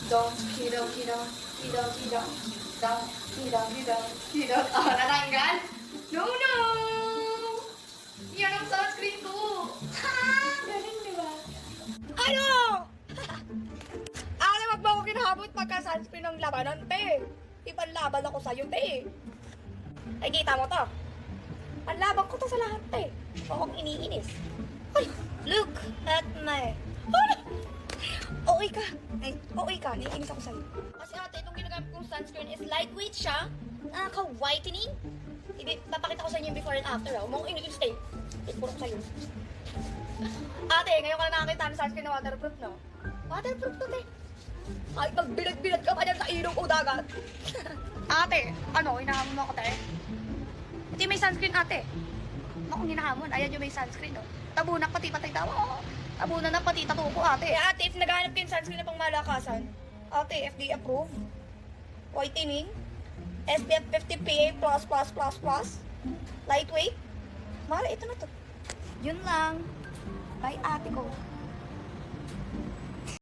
Dong, kidong, kidong, kidong, kidong, dong, kidong, kidong, kidong. Oh, natanggal? No, no! Yan ang sunscreen ko! Ha! Galing, di ba? Ano? Alam, wag mo ako kinahabot pagka-sunscreen ng labanan, te. Ipanlaban ako sa'yo, te. Ay, kita mo to. Panlaban ko to sa lahat, te. Huwag akong iniinis. Ay, look at my... Ano? OA ka. Ay, OA ka. Naiinis ako sa'yo. Kasi ate, itong ginagamit kong sunscreen is lightweight siya. Nakaka-whitening. Hindi, papakita ko sa inyo yung before and after. Huwag mo akong iniinis, te. Puro ko sa'yo. Ate, ngayon ka na nakakita ng sunscreen na waterproof, no? Waterproof to, te. Ay, magbilad-bilad ka pa dyan sa ilong o dagat. Ate, ano, hinahamon mo ako, te? Ito yung may sunscreen, ate. Akong hinahamon. Ayan yung may sunscreen, no? Tabunak pati patay tawa. Oh. Tabunan na pati tato ko, ate. Kaya ate, if naghahanap kayo yung sunscreen na pang malakasan, ate, FDA approved, whitening, SPF 50 PA++++, lightweight, mahal, ito na to. Yun lang. Bye, ate ko.